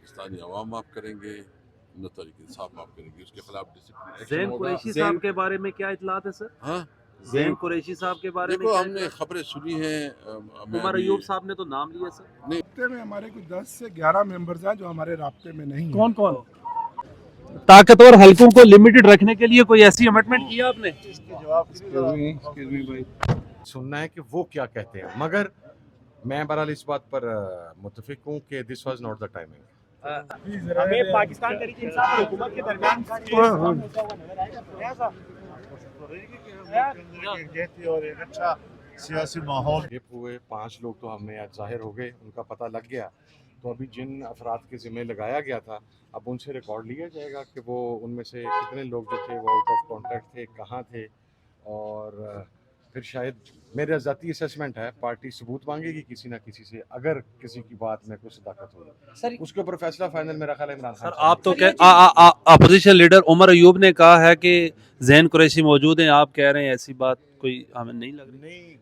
पाकिस्तानी अवाम माफ़ करेंगे, न तहरीक इंसाफ माफ़ करेंगे। उसके खिलाफ डिसिप्लिन एक्शन ज़ैन होगा। कुरैशी साहब के बारे में क्या इतलात है सर? हाँ, ज़ैन कुरैशी साहब के बारे में देखो क्या हमने इतलात? खबरें सुनी हैं। मैं उमर अभी अयूब साहब ने तो नाम लिया सर। नहीं, राब्ते में हमारे कुछ 10 से 11 मेंबर्स हैं जो हमारे राब्ते में नहीं हैं। कौन कौन? ताकतवर हलकों को लिमिटेड रखने के लिए कोई ऐसी अमेंडमेंट किया आपने? सुनना है कि वो क्या कहते हैं, मगर मैं बहरहाल इस बात पर मुत्तफिक हूँ कि this was not the timing. हमें पाकिस्तान तहरीक इंसाफ और हुकूमत के दरमियान सियासी माहौल ये पूरे 5 लोग तो हमें आज जाहिर हो गए, उनका पता लग गया। तो अभी जिन अफराद के ज़िम्मे लगाया गया था, अब उनसे रिकॉर्ड लिया जाएगा कि वो उनमें से कितने लोग जो थे वो आउट ऑफ कॉन्टैक्ट थे, कहाँ थे। और फिर शायद मेरा ज़ाती असेसमेंट है, पार्टी सबूत मांगेगी किसी ना किसी से, अगर किसी की बात में कुछ सदाकत होगी उसके ऊपर फैसला फाइनल मेरा ख्याल है इमरान खान। सर आप तो अपोजिशन लीडर उमर अयूब ने कहा है कि ज़ैन कुरैशी मौजूद हैं, आप कह रहे हैं ऐसी बात कोई हमें नहीं लग रही।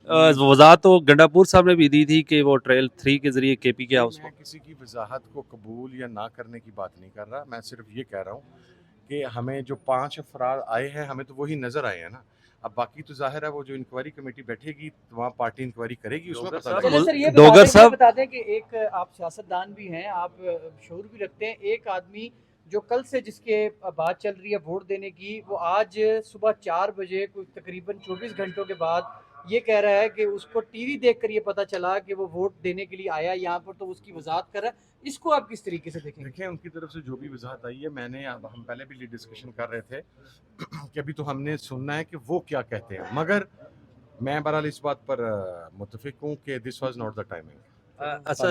वजाहत तो गंडापुर साहब ने भी दी थी कि वो ट्रेल 3 के जरिए केपी के हाउस मैं किसी की वजाहत को कबूल या ना करने की बात नहीं कर रहा, मैं सिर्फ ये कह रहा हूँ कि हमें जो 5 अफराद आए हैं हमें तो वही नज़र आए हैं ना। अब बाकी तो जाहिर है वो जो इंक्वायरी कमेटी बैठेगी तो वहाँ पार्टी इंक्वायरी करेगी, उसमें पता साहब, लगेगा। चलिए सर, ये डोगर साहब बता दें कि एक आप सियासतदान भी हैं, आप शऊर भी रखते हैं। एक आदमी जो कल से जिसके बात चल रही है वोट देने की, वो आज सुबह 4 बजे कोई तकरीबन 24 घंटों के बाद ये कह रहा है कि उसको टीवी देखकर ये पता चला कि वो वोट देने के लिए आया यहाँ पर, तो उसकी वजाहत कर रहा है। इसको आप किस तरीके से देखेंगे? देखिए उनकी तरफ से जो भी वजाहत आई है, हम पहले भी डिस्कशन कर रहे थे कि अभी तो हमने सुनना है कि वो क्या कहते हैं, मगर मैं बहरहाल इस बात पर मुत्तफिक हूँ कि this was not the timing. अच्छा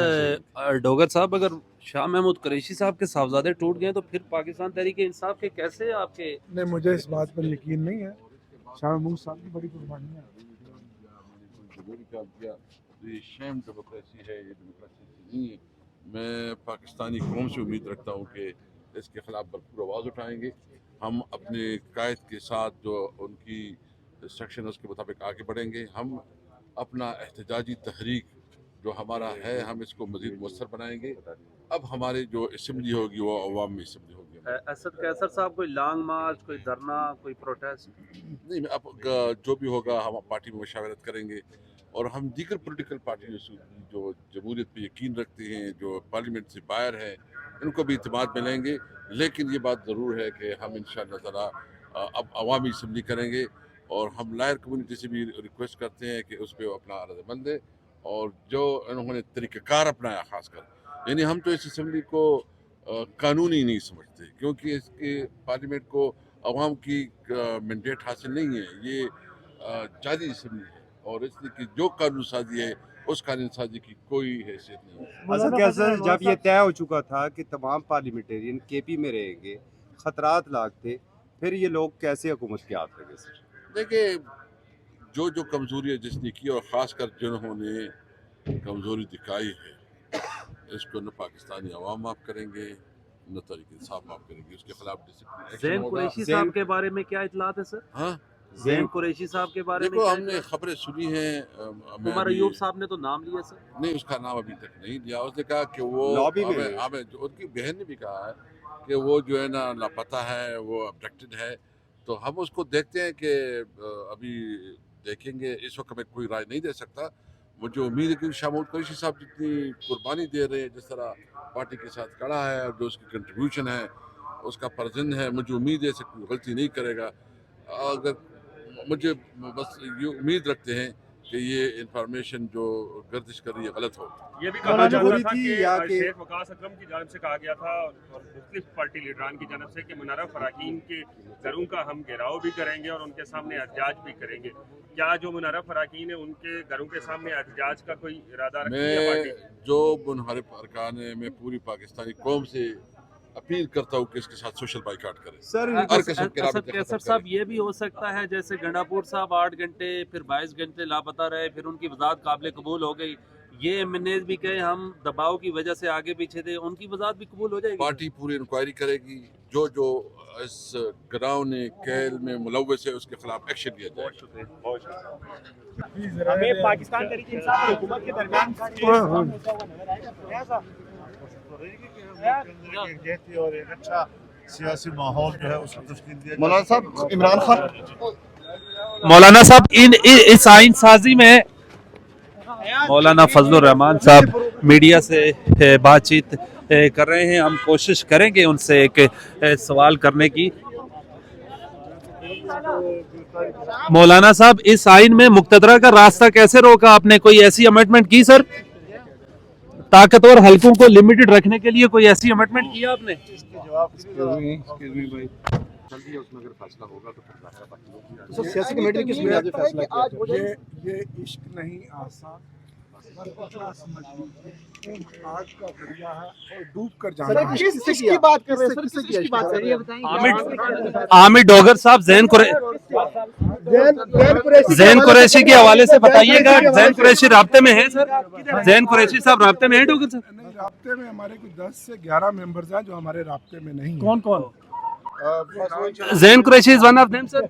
डोगर साहब, अगर शाह महमूद कुरैशी साहब के साहबजादे टूट गए तो फिर पाकिस्तान तहरीक इंसाफ के कैसे आपके? नहीं, मुझे इस बात पर यकीन नहीं है। शाह महमूद साहब की बड़ी कुर्बानी है। ये शेम डेमोक्रेसी है, ये डेमोक्रेसी नहीं है। मैं पाकिस्तानी कौम से उम्मीद रखता हूँ कि इसके खिलाफ भरपूर आवाज़ उठाएंगे। हम अपने कायद के साथ जो उनकी इंस्ट्रक्शन उसके मुताबिक आगे बढ़ेंगे। हम अपना एहतजाजी तहरीक जो हमारा है, हम इसको मज़ीद मौसर बनाएंगे। अब हमारी जो असम्बली होगी वो अवामी असम्बली होगी। असद कैसर साहब, कोई लॉन्ग मार्च, कोई धरना, कोई प्रोटेस्ट? नहीं, अब जो भी होगा हम पार्टी में मशावरत करेंगे और हम दीगर पॉलिटिकल पार्टियों से जो जमहूरियत पे यकीन रखते हैं, जो पार्लियामेंट से बाहर है, इनको भी इत्मीनान में लेंगे। लेकिन ये बात ज़रूर है कि हम इंशाअल्लाह ताला अब अवामी असम्बली करेंगे और हम लायर कम्युनिटी से भी रिक्वेस्ट करते हैं कि उस पर अपना रद्दमल दें और जो इन्होंने तरीक़ाकार अपनाया ख़ासकर, यानी हम तो इस असम्बली को कानूनी नहीं समझते, क्योंकि इसके पार्लियामेंट को अवाम की मैंडेट हासिल नहीं है। ये जाली असम्बली है और इसलिए कि जो कानून साजी है उस कानून साजी की कोई हैसियत नहीं है। असद कैसर, जब ये तय हो चुका था कि तमाम पार्लियामेंटेरियन केपी में रहेंगे, खतरात लाख थे, फिर ये लोग कैसे हुकूमत के हाथ लगे? सर देखिए, जो कमज़ोरी है जिसने की और ख़ासकर जिन्होंने कमज़ोरी दिखाई है, इसको न पाकिस्तानी अवाम माफ़ करेंगे, न तहरीक इंसाफ माफ़ करेंगे। उसके खिलाफ डिसिप्लिन एक्शन ज़ैन होगा। कुरैशी साहब के बारे में क्या इतलात है सर? हाँ, ज़ैन कुरैशी साहब के बारे में देखो क्या हमने इतलात? खबरें सुनी हैं। मैं उमर अभी अयूब साहब ने तो नाम लिया सर। नहीं, उसका नाम अभी तक नहीं लिया। उसने कहा कि वो लॉबी में हमें उनकी बहन ने भी कहा है कि वो जो है ना लापता है, वो अबडक्टेड है। तो हम उसको देखते हैं कि अभी देखेंगे, इस वक्त मैं कोई राय नहीं दे सकता। मुझे उम्मीद है कि शाह महमूद कुरैशी साहब जितनी कुर्बानी दे रहे हैं, जिस तरह पार्टी के साथ खड़ा है और जो उसकी कंट्रीब्यूशन है उसका परजन है, मुझे उम्मीद है ऐसे कोई गलती नहीं करेगा। अगर मुझे बस ये उम्मीद रखते हैं कि ये इंफॉर्मेशन जो गर्दिश कर रही है गलत हो। ये भी कहा जा रहा था थी कि या कि शेख वकास अकरम की जानिब से कहा गया था और मुख्तलिफ पार्टी लीडरान की जानिब से कि मुनर्रफ फराकीन के घरों का हम घेराव भी करेंगे और उनके सामने एहतजाज भी करेंगे। क्या जो मुनर्रफ फराकीन है उनके घरों के सामने एहतजाज का कोई इरादा रखती है पार्टी? मैं जो मुनहरिफ अरकान है, मैं पूरी पाकिस्तानी कौम से अपील करता हूँ कि इसके साथ सोशल बाइकाट करें। सर हर किस्म के असद राबिते कैसर खत्म साहब, करें। ये भी हो सकता है जैसे गंडापुर साहब 8 घंटे फिर 22 घंटे लापता रहे, फिर उनकी वजाहत काबिल कबूल हो गई, ये एमएनएज भी कहे हम दबाव की वजह से आगे पीछे थे, उनकी वजाहत भी कबूल हो जाएगी? पार्टी पूरी इंक्वायरी करेगी, जो इस गिराव ने कैल में मुलव्वस है उसके खिलाफ एक्शन लिया जाएगा। हमें पाकिस्तान तहरीक इंसाफ और हुकूमत के दरमियान और एक अच्छा सियासी माहौल जो है उसको तस्कीन दिया मौलाना साहब इमरान खान मौलाना साहब इस आइन साजी में मौलाना फजलुर रहमान साहब मीडिया से बातचीत कर रहे हैं। हम कोशिश करेंगे उनसे एक सवाल करने की। मौलाना साहब, इस आइन में मुक्तदरा का रास्ता कैसे रोका आपने? कोई ऐसी अमेंडमेंट की सर? ताकतवर हलकों को लिमिटेड रखने के लिए कोई ऐसी अमेंडमेंट की आपने? जल्दी है उसमें अगर फैसला होगा तो फिर जाहिर है बाकी लोग भी तो सियासी कमेटी ने किस बुनियाद पे फैसला किया? ये इश्क नहीं आसान, बस इतना समझ लीजिए एक आग का दरिया है और डूब कर जाना है। किसकी बात कर रहे हैं सर? किसकी बात कर रहे हैं? आमिर डोगर साहब, जैन कुरैशी के हवाले से बताइएगा। जैन कुरैशी राब्ते में है सर? जैन कुरैशी साहब राब्ते में है डोगर साहब? नहीं, राब्ते में हमारे कुछ 10 से 11 मेंबर्स हैं जो हमारे राब्ते में नहीं हैं। कौन कौन? Jain Qureshi is one of them sir.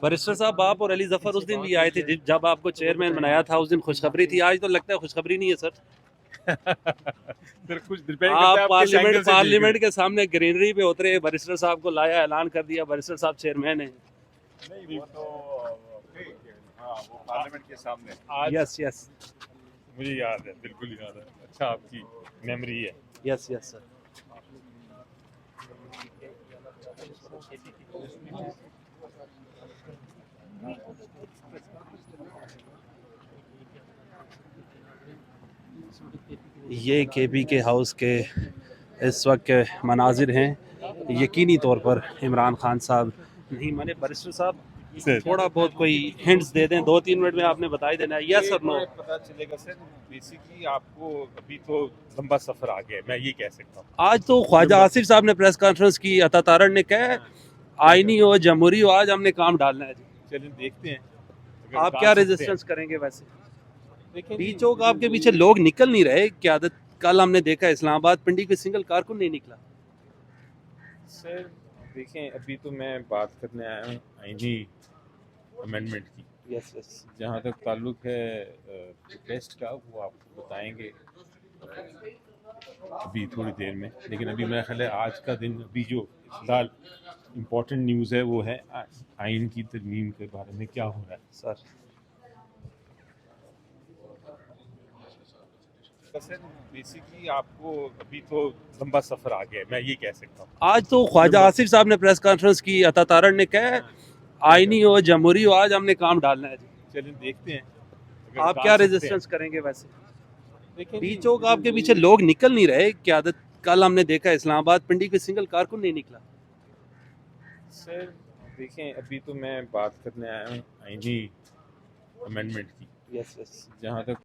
Barrister साहब, आप और अली जफर उस दिन भी आए थे जब आपको चेयरमैन बनाया था, उस दिन खुशखबरी थी। आज तो लगता है खुशखबरी नहीं है सर। आप पार्लियामेंट के सामने ग्रीनरी पे उतरे, बैरिस्टर साहब को लाया, ऐलान कर दिया बैरिस्टर साहब चेयरमैन है। नहीं, वो तो वो पार्लियामेंट के सामने यस यस मुझे याद है, बिल्कुल याद है। अच्छा, आपकी मेमोरी है। Yes yes sir. ये केपी के हाउस के इस वक्त के मनाजिर हैं। यकीनी तौर पर इमरान खान साहब नहीं माने। बैरिस्टर साहब, थोड़ा बहुत कोई हिंट्स दे दें, 2-3 मिनट में आपने बता ही देना है, यस और नो। पता चलेगा सर। बेसिकली आपको अभी तो लंबा सफर आ गया, मैं ये कह सकता हूँ। आज तो ख्वाजा आसिफ साहब ने प्रेस कॉन्फ्रेंस की, अता तारड़ ने कहा आईनी हो जमहूरी हो, आज हमने काम डालना है। चलिए देखते हैं आप क्या रेजिस्टेंस करेंगे? वैसे चौक आपके पीछे लोग निकल नहीं रहे, क्यादत कल हमने देखा इस्लामाबाद पिंडी के सिंगल कारकुन नहीं निकला। सर देखें, अभी तो मैं बात करने आया हूँ आईनी अमेंडमेंट की। Yes yes. जहाँ तक ताल्लुक है प्रोटेस्ट का, वो आपको बताएंगे अभी थोड़ी देर में। लेकिन अभी मेरा ख्याल है आज का दिन, अभी जो फिलहाल इम्पोर्टेंट न्यूज़ है वो है आइन की तरमीम के बारे में क्या हो रहा है सर। सर बेसिकली आपको अभी तो लंबा सफर आ गया, मैं ये कह सकता हूँ। आज तो ख्वाजा आसिफ साहब ने प्रेस कॉन्फ्रेंस की, अता तारड़ ने कहा आईनी हो जमहूरी हो, आज हमने काम डालना है। चलिए देखते हैं आप क्या रेजिस्टेंस करेंगे? वैसे चौक आपके पीछे लोग निकल नहीं रहे, क्यादत कल हमने देखा इस्लामाबाद पिंडी के सिंगल कारकुन नहीं निकला। सर देखें, अभी तो मैं बात करने आया हूँ आईनी अमेंडमेंट की। Yes yes. जहाँ तक